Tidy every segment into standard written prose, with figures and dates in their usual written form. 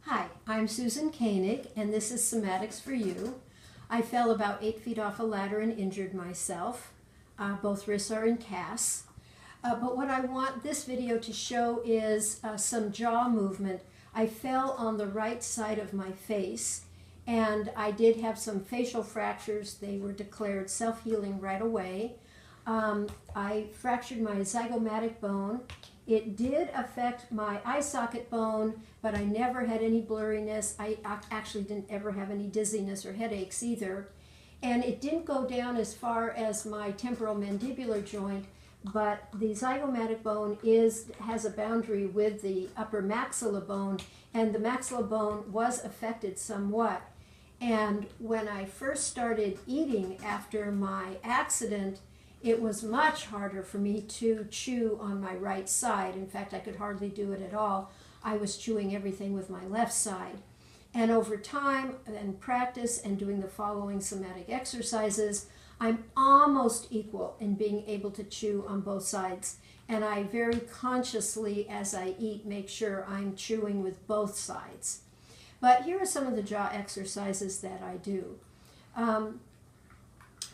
Hi, I'm Susan Koenig, and this is Somatics for You. I fell about 8 feet off a ladder and injured myself. Both wrists are in casts. But what I want this video to show is some jaw movement. I fell on the right side of my face, and I did have some facial fractures. They were declared self-healing right away. I fractured my zygomatic bone. It did affect my eye socket bone, but I never had any blurriness. I actually didn't ever have any dizziness or headaches either. And it didn't go down as far as my temporal mandibular joint, but the zygomatic bone has a boundary with the upper maxilla bone, and the maxilla bone was affected somewhat. And when I first started eating after my accident, it was much harder for me to chew on my right side. In fact, I could hardly do it at all. I was chewing everything with my left side. And over time and practice and doing the following somatic exercises, I'm almost equal in being able to chew on both sides. And I very consciously, as I eat, make sure I'm chewing with both sides. But here are some of the jaw exercises that I do.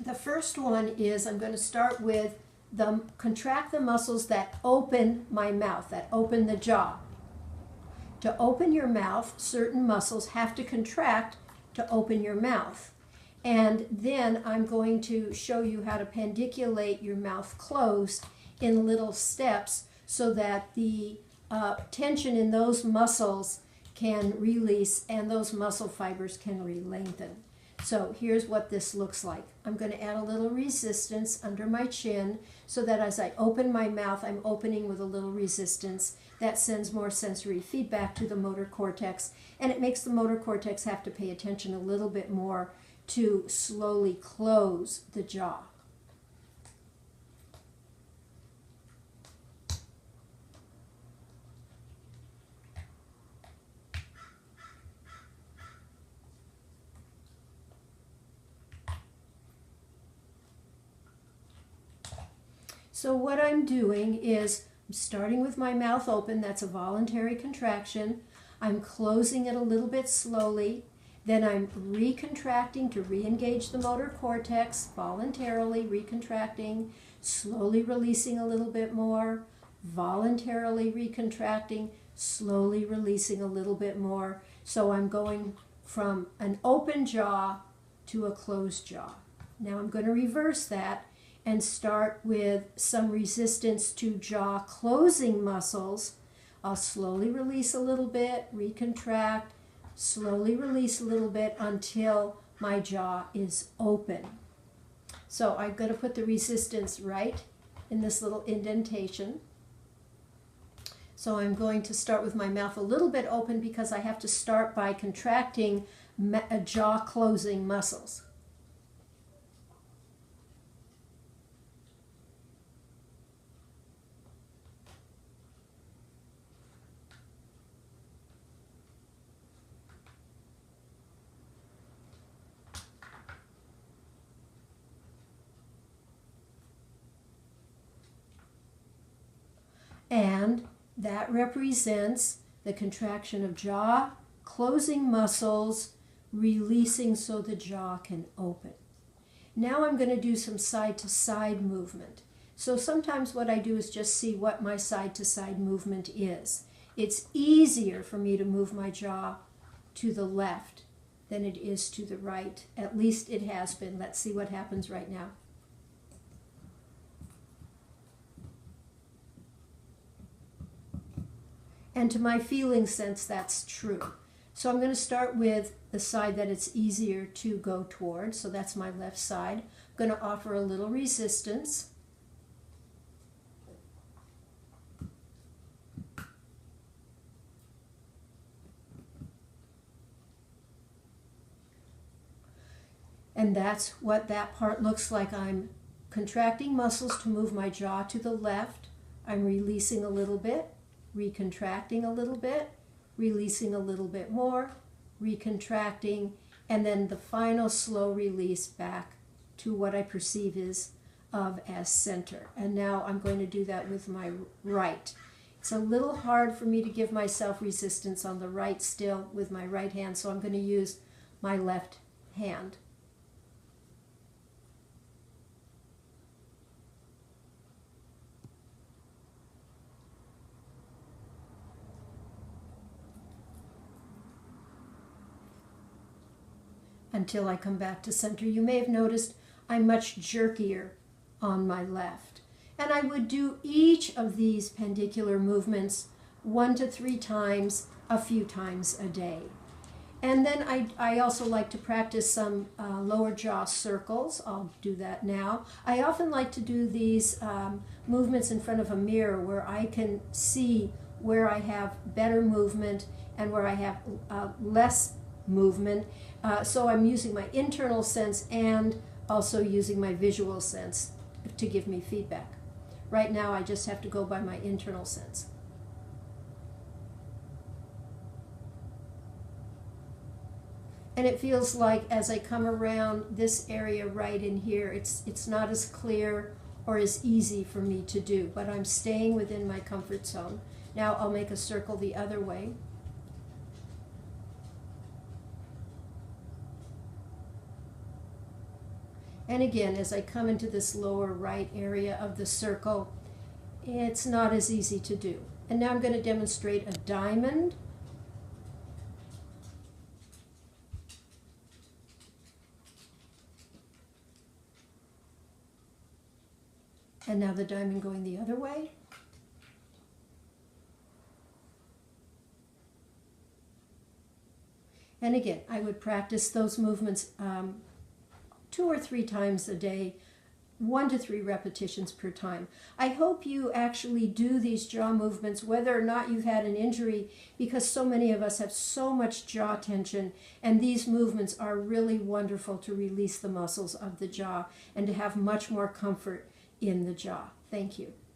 The first one is I'm going to start with contract the muscles that open my mouth, that open the jaw. To open your mouth, certain muscles have to contract to open your mouth. And then I'm going to show you how to pandiculate your mouth closed in little steps so that the tension in those muscles can release and those muscle fibers can re-lengthen. So here's what this looks like. I'm going to add a little resistance under my chin so that as I open my mouth, I'm opening with a little resistance. That sends more sensory feedback to the motor cortex, and it makes the motor cortex have to pay attention a little bit more to slowly close the jaw. So what I'm doing is I'm starting with my mouth open. That's a voluntary contraction. I'm closing it a little bit slowly. Then I'm recontracting to re-engage the motor cortex, voluntarily recontracting, slowly releasing a little bit more, voluntarily recontracting, slowly releasing a little bit more. So I'm going from an open jaw to a closed jaw. Now I'm going to reverse that and start with some resistance to jaw closing muscles. I'll slowly release a little bit, recontract, slowly release a little bit until my jaw is open. So I'm going to put the resistance right in this little indentation. So I'm going to start with my mouth a little bit open because I have to start by contracting jaw closing muscles. And that represents the contraction of jaw, closing muscles, releasing so the jaw can open. Now I'm going to do some side-to-side movement. So sometimes what I do is just see what my side-to-side movement is. It's easier for me to move my jaw to the left than it is to the right. At least it has been. Let's see what happens right now. And to my feeling sense, that's true. So I'm going to start with the side that it's easier to go toward. So that's my left side. I'm going to offer a little resistance. And that's what that part looks like. I'm contracting muscles to move my jaw to the left. I'm releasing a little bit. Recontracting a little bit, releasing a little bit more, recontracting, and then the final slow release back to what I perceive as center. And now I'm going to do that with my right. It's a little hard for me to give myself resistance on the right still with my right hand, so I'm going to use my left hand. Until I come back to center. You may have noticed I'm much jerkier on my left. And I would do each of these pendicular movements 1 to 3 times, a few times a day. And then I also like to practice some lower jaw circles. I'll do that now. I often like to do these movements in front of a mirror where I can see where I have better movement and where I have less movement. So I'm using my internal sense and also using my visual sense to give me feedback. Right now I just have to go by my internal sense. And it feels like as I come around this area right in here, it's not as clear or as easy for me to do, but I'm staying within my comfort zone. Now I'll make a circle the other way. And again, as I come into this lower right area of the circle, it's not as easy to do. And now I'm going to demonstrate a diamond. And now the diamond going the other way. And again, I would practice those movements 2 or 3 times a day, 1 to 3 repetitions per time. I hope you actually do these jaw movements whether or not you've had an injury, because so many of us have so much jaw tension, and these movements are really wonderful to release the muscles of the jaw and to have much more comfort in the jaw. Thank you.